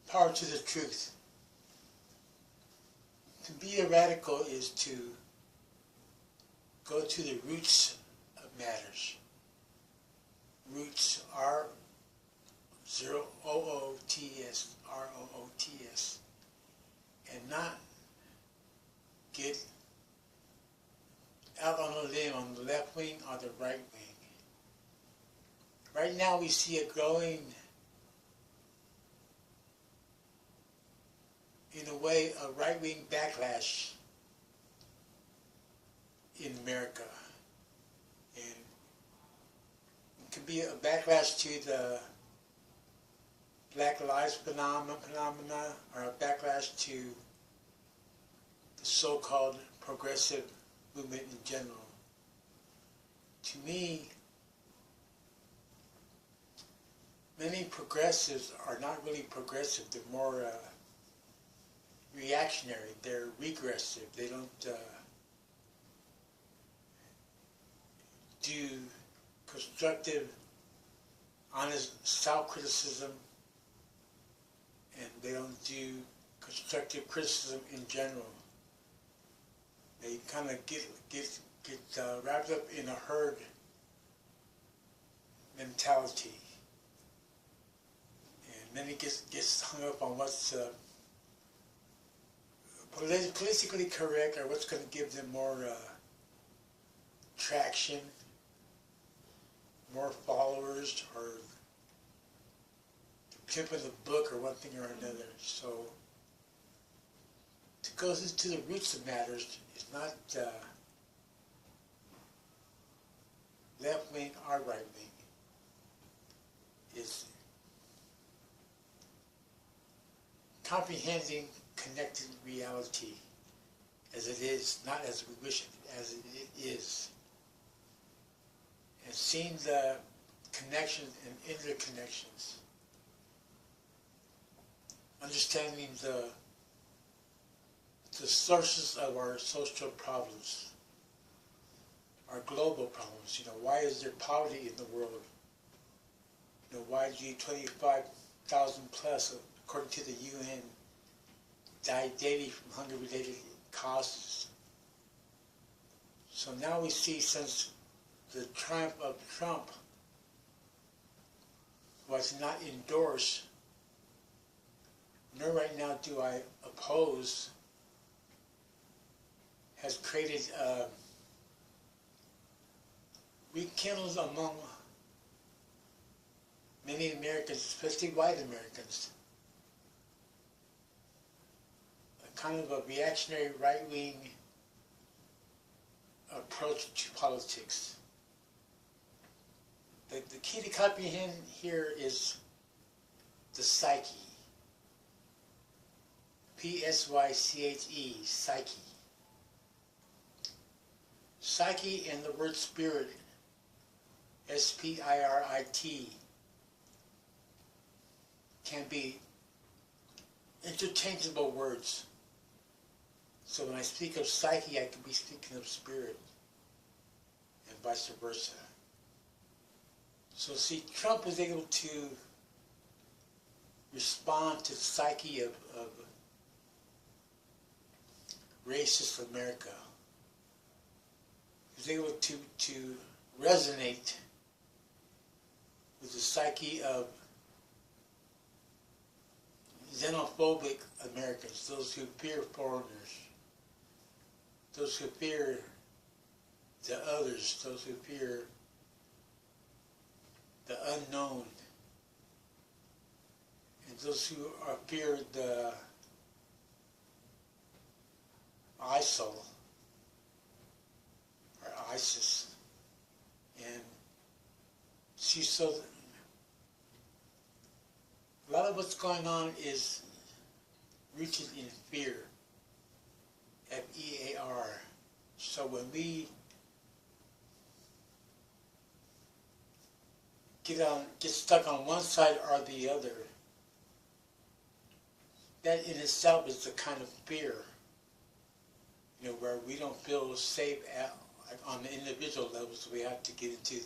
Power to the truth. To be a radical is to go to the roots of matters. Roots are R-O-O-T-S, R-O-O-T-S, and not get out on a limb on the left wing or the right wing. Right now we see a growing, in a way, a right-wing backlash in America. And it could be a backlash to the Black Lives phenomena, or a backlash to the so-called progressive movement in general. To me, many progressives are not really progressive. They're more reactionary. They're regressive. They don't do constructive, honest self-criticism, and they don't do constructive criticism in general. They kind of get wrapped up in a herd mentality, and many gets hung up on what's politically correct, or what's going to give them more traction, more followers, or the tip of the book, or one thing or another. So to go to the roots of matters is not left wing or right wing. It's comprehending connected reality as it is, not as we wish it, as it is. And seeing the connections and interconnections. Understanding the sources of our social problems, our global problems. Why is there poverty in the world? Why do 25,000 plus, according to the UN, die daily from hunger-related causes? So now we see, since the triumph of Trump was not endorsed, nor right now do I oppose, has created rekindled among many Americans, especially white Americans, a kind of a reactionary right-wing approach to politics. The key to comprehend here is the psyche. P-S-Y-C-H-E, psyche. Psyche and the word spirit, S-P-I-R-I-T, can be interchangeable words. So when I speak of psyche, I can be speaking of spirit, and vice versa. So see, Trump was able to respond to the psyche of racist America. He was able to resonate with the psyche of xenophobic Americans, those who fear foreigners, those who fear the others, those who fear the unknown, and those who fear the ISIL, or ISIS. And see, so a lot of what's going on is rooted in fear, F-E-A-R. So when we get stuck on one side or the other, that in itself is the kind of fear, where we don't feel safe on the individual level, so we have to get into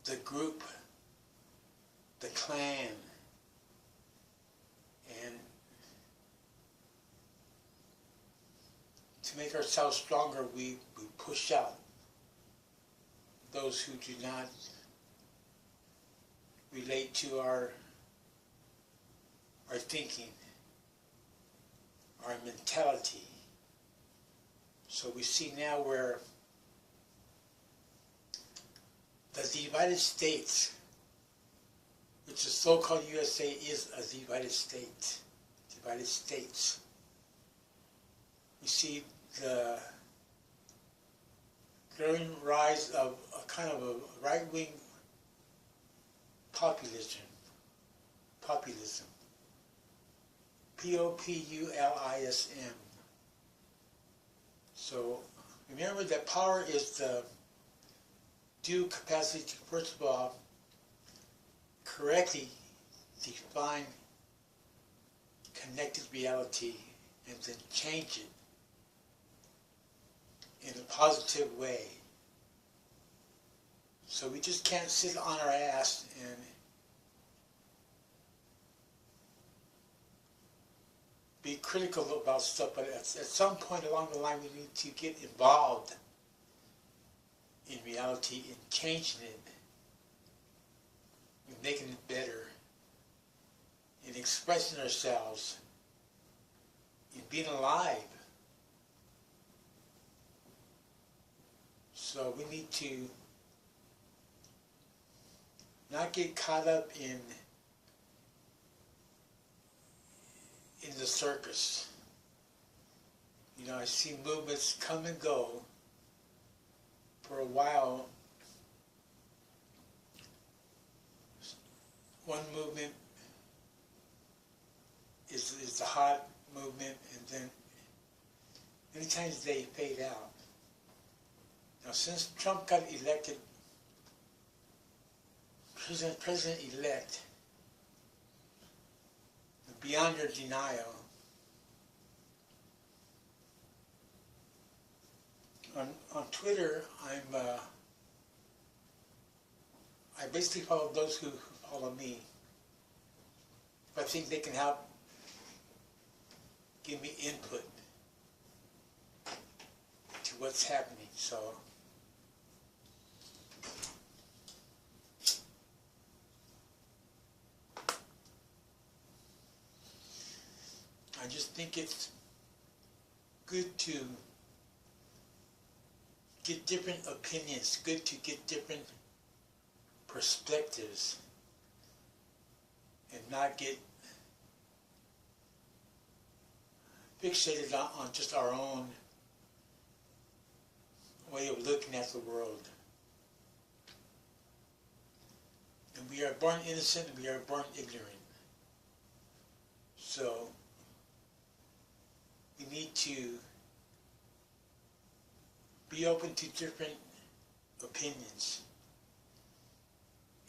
the group, the clan, and to make ourselves stronger, we push out those who do not relate to our thinking, our mentality. So we see now where the United States, which is so-called USA, is a divided state. Divided states. We see the growing rise of a kind of a right-wing populism. Populism. So remember that power is the due capacity to, first of all, correctly define connected reality and then change it in a positive way. So we just can't sit on our ass and be critical about stuff, but at some point along the line we need to get involved in reality, in changing it, in making it better, in expressing ourselves, in being alive. So we need to not get caught up in the circus. You know, I see movements come and go. For a while, one movement is the hot movement, and then many times they fade out. Now, since Trump got elected, President-elect, beyond your denial, on Twitter, I basically follow those who follow me. If I think they can help give me input to what's happening. So I just think it's good to get different opinions, good to get different perspectives, and not get fixated on just our own way of looking at the world. And we are born innocent and we are born ignorant. So we need to be open to different opinions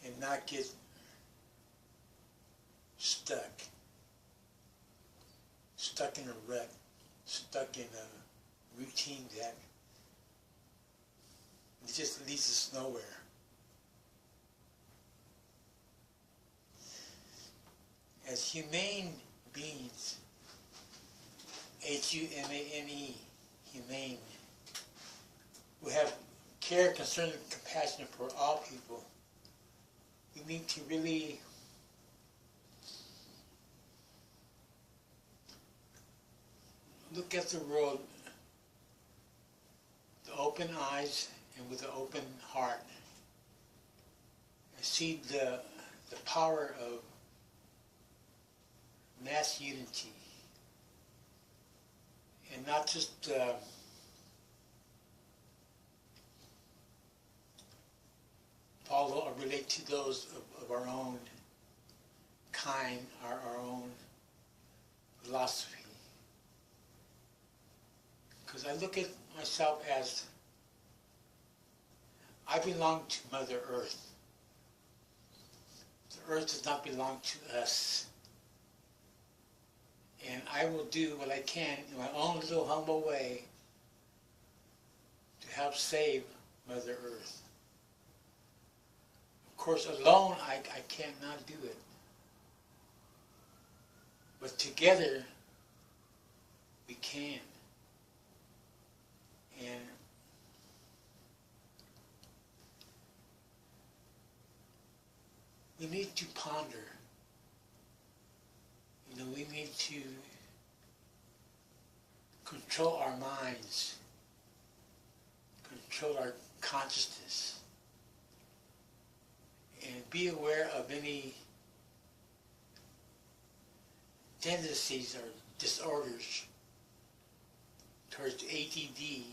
and not get stuck in a rut, stuck in a routine that it just leads us nowhere. As humane beings, Humane, humane, who have care, concern, and compassion for all people, we need to really look at the world with open eyes and with an open heart. I see the power of mass unity, and not just follow or relate to those of our own kind, our own philosophy. Because I look at myself as I belong to Mother Earth. The earth does not belong to us. And I will do what I can in my own little humble way to help save Mother Earth. Of course, alone I cannot do it. But together we can. And we need to ponder. We need to control our minds, control our consciousness, and be aware of any tendencies or disorders towards ADD,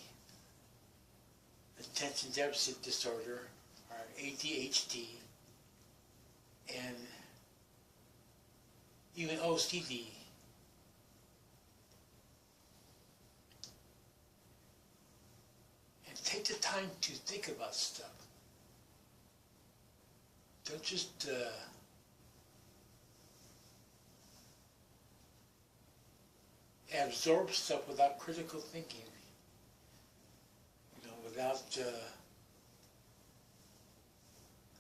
attention deficit disorder, or ADHD, and even OCD. And take the time to think about stuff. Don't just absorb stuff without critical thinking, without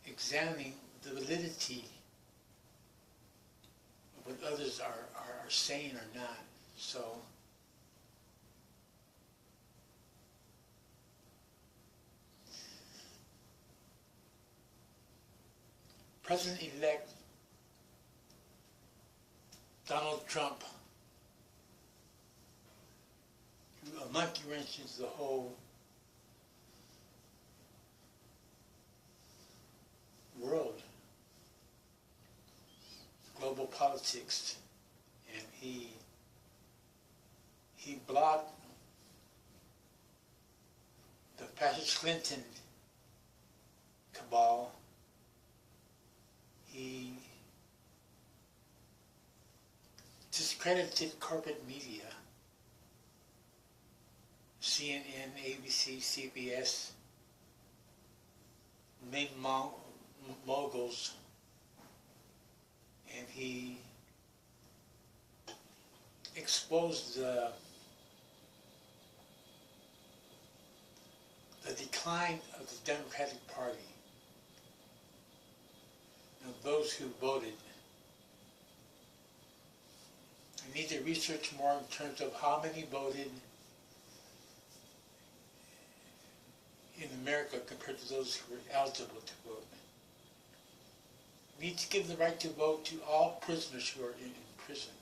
examining the validity of what others are saying or not. So, President-elect Donald Trump, a monkey wrench into the whole world, global politics, and he blocked the fascist Clinton cabal. He discredited corporate media, CNN, ABC, CBS, main moguls, and he exposed the decline of the Democratic Party, those who voted. I need to research more in terms of how many voted in America compared to those who were eligible to vote. We need to give the right to vote to all prisoners who are in prison,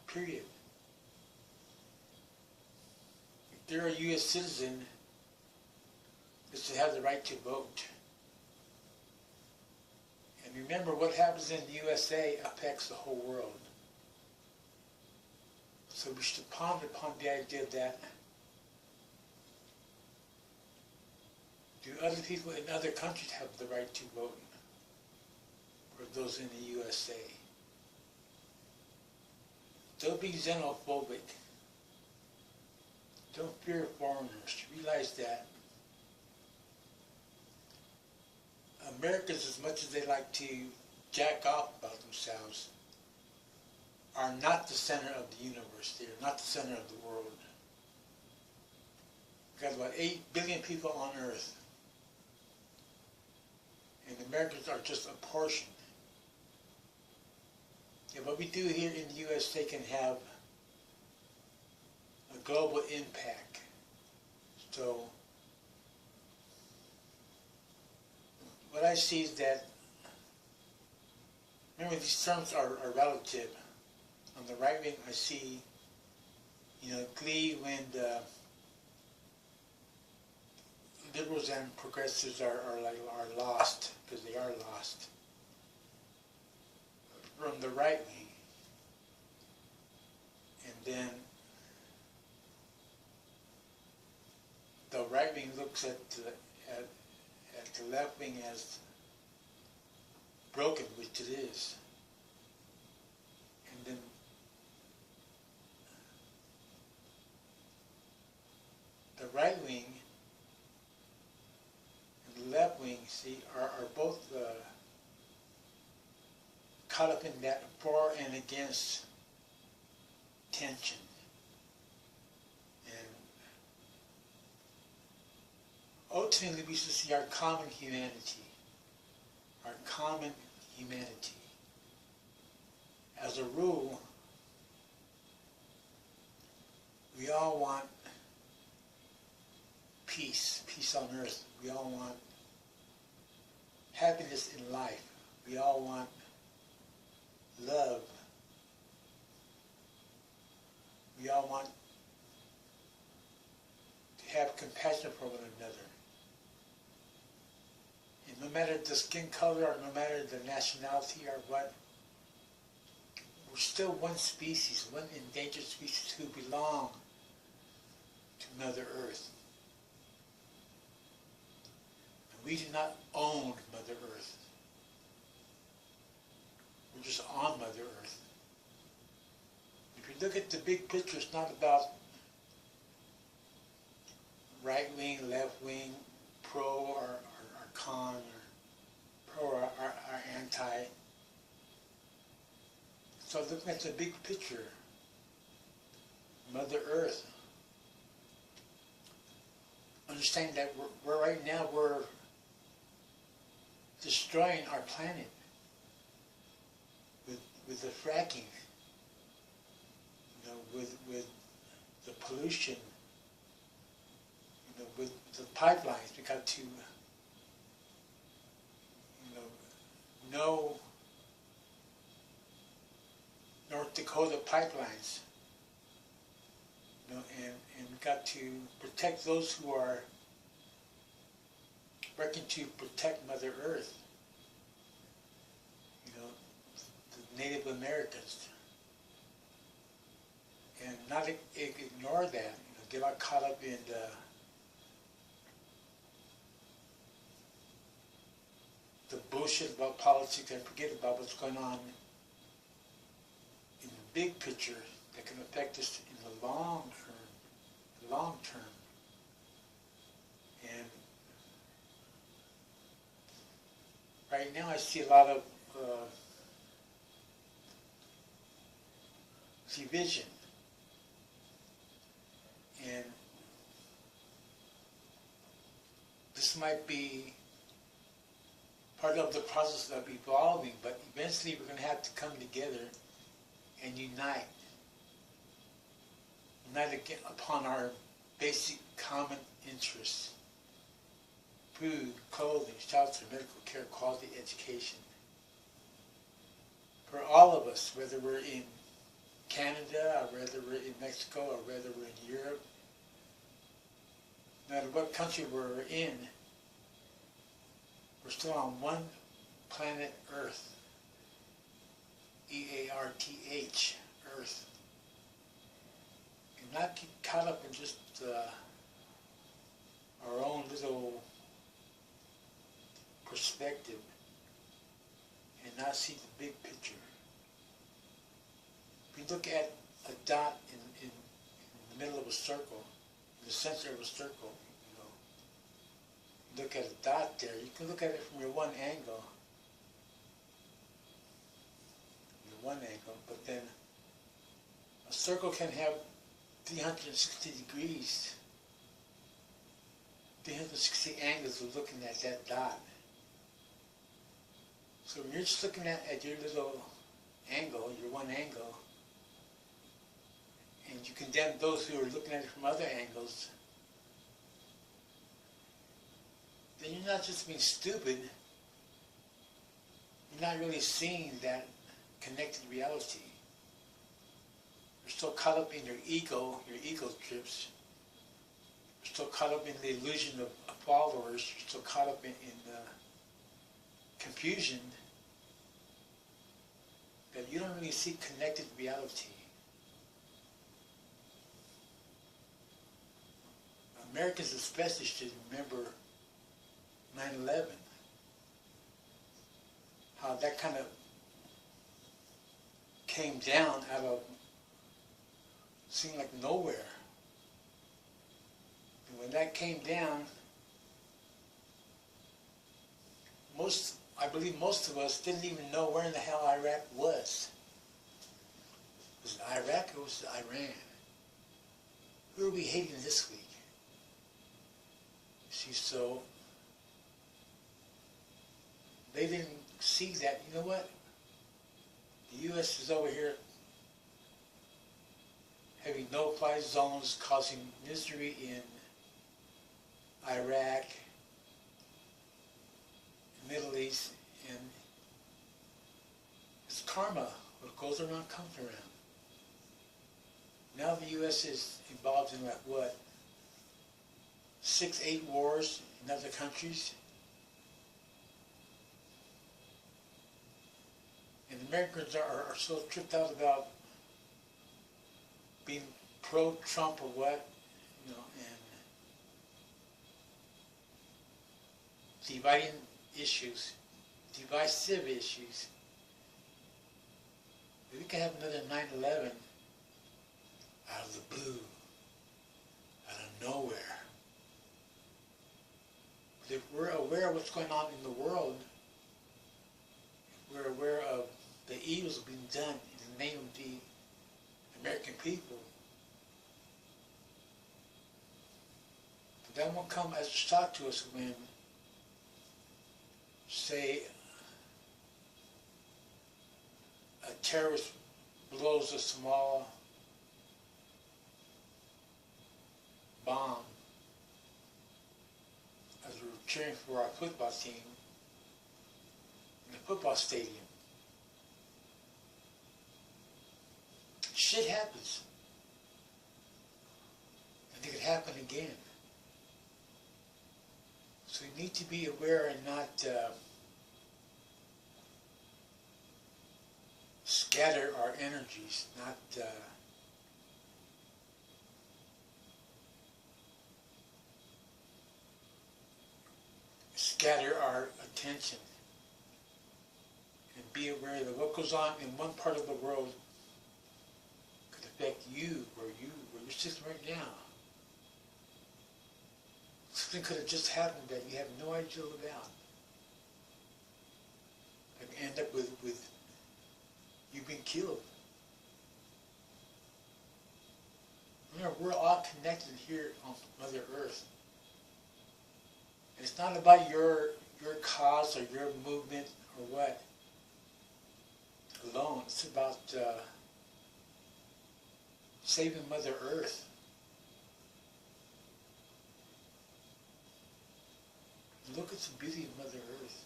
period. If they're a U.S. citizen, is to have the right to vote. And remember, what happens in the USA affects the whole world. So we should ponder upon the idea that do other people in other countries have the right to vote, or those in the USA? Don't be xenophobic. Don't fear foreigners. Realize that Americans, as much as they like to jack off about themselves, are not the center of the universe. They are not the center of the world. We've got about 8 billion people on Earth, and Americans are just a portion. And what we do here in the USA can have a global impact. So what I see is that, remember, these terms are relative. On the right wing, I see, glee when the liberals and progressives are lost, because they are lost. From the right wing, and then the right wing looks at the left wing as broken, which it is. And then the right wing and the left wing, are both caught up in that for and against tension. And ultimately, we should see our common humanity. Our common humanity. As a rule, we all want on earth. We all want happiness in life. We all want love. We all want to have compassion for one another. And no matter the skin color or no matter the nationality or what, we're still one species, one endangered species who belong to Mother Earth. And we do not own Mother Earth. We're just on Mother Earth. If you look at the big picture, it's not about right wing, left wing, pro or con, or pro or anti. So looking at the big picture, Mother Earth, understand that we're right now we're destroying our planet with the fracking, with the pollution, with the pipelines. We got to, no North Dakota pipelines, and got to protect those who are working to protect Mother Earth, the Native Americans, and not ignore that, get all caught up in the bullshit about politics and forget about what's going on in the big picture that can affect us in the long term. And right now I see a lot of division, and this might be part of the process of evolving, but eventually we're going to have to come together and unite again upon our basic common interests: food, clothing, shelter, medical care, quality education. For all of us, whether we're in Canada, or whether we're in Mexico, or whether we're in Europe, no matter what country we're in, we're still on one planet Earth. E-A-R-T-H, Earth. And not get caught up in just our own little perspective and not see the big picture. If you look at a dot in the middle of a circle, in the center of a circle, look at a dot there, you can look at it from your one angle, but then a circle can have 360 degrees, 360 angles of looking at that dot. So when you're just looking at your little angle, your one angle, and you condemn those who are looking at it from other angles, then you're not just being stupid, you're not really seeing that connected reality. You're still caught up in your ego trips. You're still caught up in the illusion of followers. You're still caught up in confusion that you don't really see connected reality. Americans especially should remember 9/11, how that kind of came down out of, seemed like nowhere. And when that came down, I believe most of us didn't even know where in the hell Iraq was. Was it Iraq or was it Iran? Who are we hating this week? See, so they didn't see that, you know what? The U.S. is over here having no-fly zones, causing misery in Iraq, Middle East, and it's karma. What goes around comes around. Now the U.S. is involved in like what, 6, 8 wars in other countries. And Americans are so tripped out about being pro-Trump or what, you know, and dividing issues, divisive issues. We can have another 9/11 out of the blue, out of nowhere. But if we're aware of what's going on in the world, if we're aware of the evils being done in the name of the American people, that won't come as a shock to us when, say, a terrorist blows a small bomb as we're cheering for our football team in the football stadium. Shit happens. And it could happen again. So we need to be aware and not scatter our energies, not scatter our attention, and be aware that what goes on in one part of the world could affect you where you're sitting right now. Something could have just happened that you have no idea about. And end up with you being killed. Remember, we're all connected here on Mother Earth. And it's not about your cause or your movement or what alone. It's about saving Mother Earth. Look at the beauty of Mother Earth.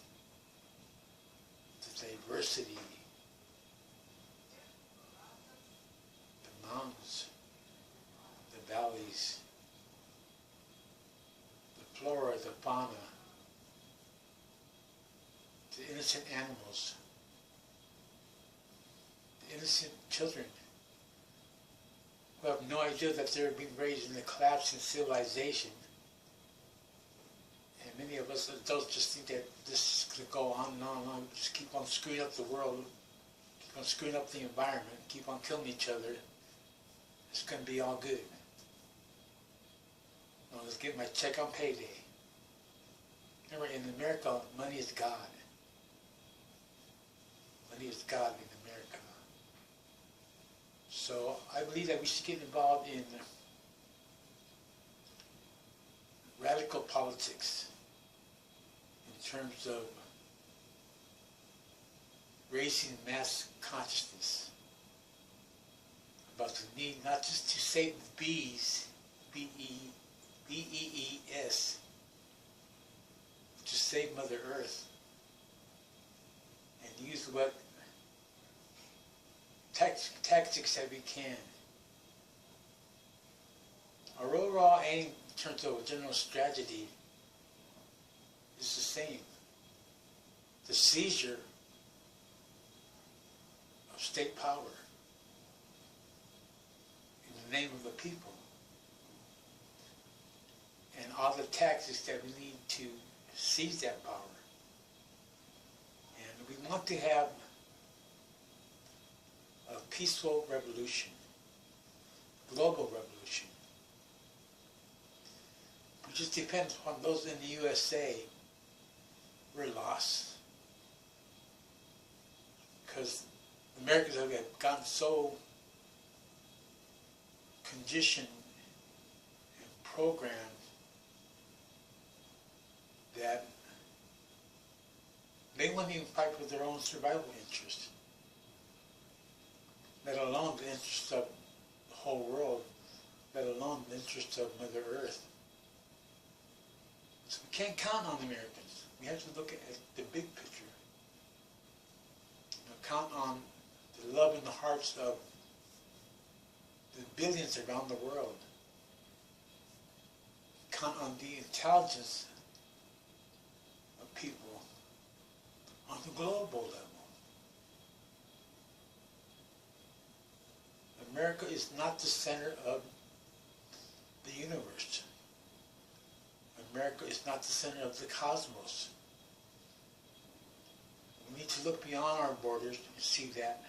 The diversity. The mountains. The valleys. The flora, the fauna. The innocent animals. The innocent children who have no idea that they're being raised in the collapse of civilization. And many of us adults just think that this is going to go on and on and on. Just keep on screwing up the world, keep on screwing up the environment, keep on killing each other. It's going to be all good. I'll just get my check on payday. Remember, in America, money is God. Money is God in America. So I believe that we should get involved in radical politics in terms of raising mass consciousness about the need not just to save the bees, B-E-E-S, to save Mother Earth and use what tactics that we can. Our overall aim in terms of a general strategy is the same. The seizure of state power in the name of the people. And all the tactics that we need to seize that power. And we want to have a peaceful revolution, global revolution. It just depends on those in the USA. We're lost. Because Americans have gotten so conditioned and programmed that they won't even fight for their own survival interests, let alone the interests of the whole world, let alone the interests of Mother Earth. So we can't count on Americans. We have to look at the big picture. Count on the love in the hearts of the billions around the world. Count on the intelligence of people on the global level. America is not the center of the universe. America is not the center of the cosmos. We need to look beyond our borders and see that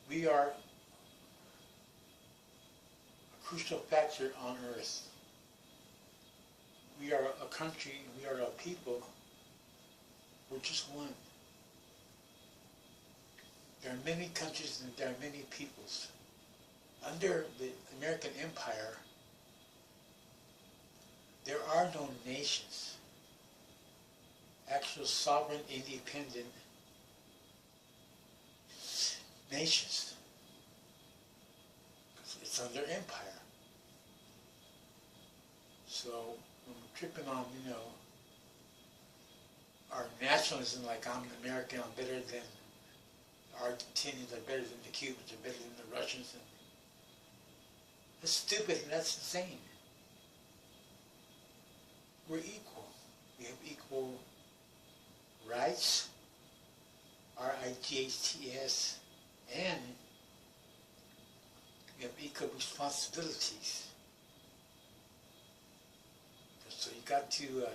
we are a crucial factor on Earth. We are a country, we are a people. We're just one. There are many countries and there are many peoples. Under the American Empire, there are no nations, actual sovereign, independent nations. It's under empire. So when we're tripping on, our nationalism, like I'm an American, I'm better than the Argentinians, I'm better than the Cubans, I'm better than the Russians. And that's stupid and that's insane. We're equal. We have equal rights, R-I-G-H-T-S, and we have equal responsibilities. So you got to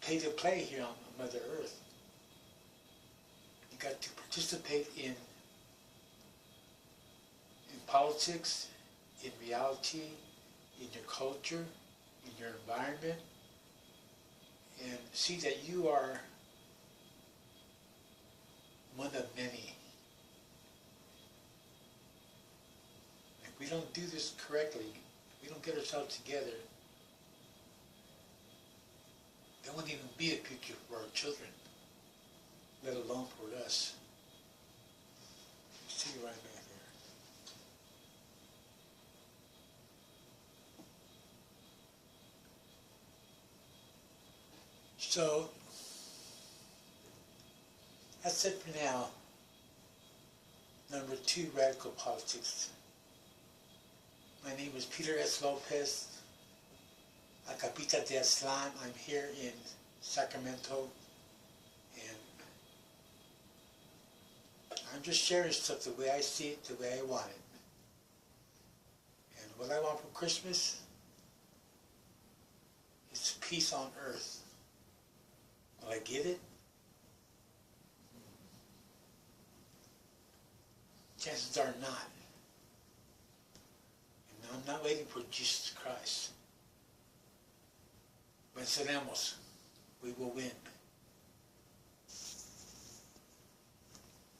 pay to play here on Mother Earth. You got to participate in politics, in reality, in your culture, in your environment, and see that you are one of many. If we don't do this correctly, if we don't get ourselves together, there won't even be a future for our children, let alone for us. See you right back here. So, that's it for now. Number 2, Radical Politics. My name is Peter S. Lopez, Acapita de Islam. I'm here in Sacramento, and I'm just sharing stuff the way I see it, the way I want it. And what I want for Christmas is peace on earth. Will I get it? Chances are not. And I'm not waiting for Jesus Christ. Venceremos. We will win.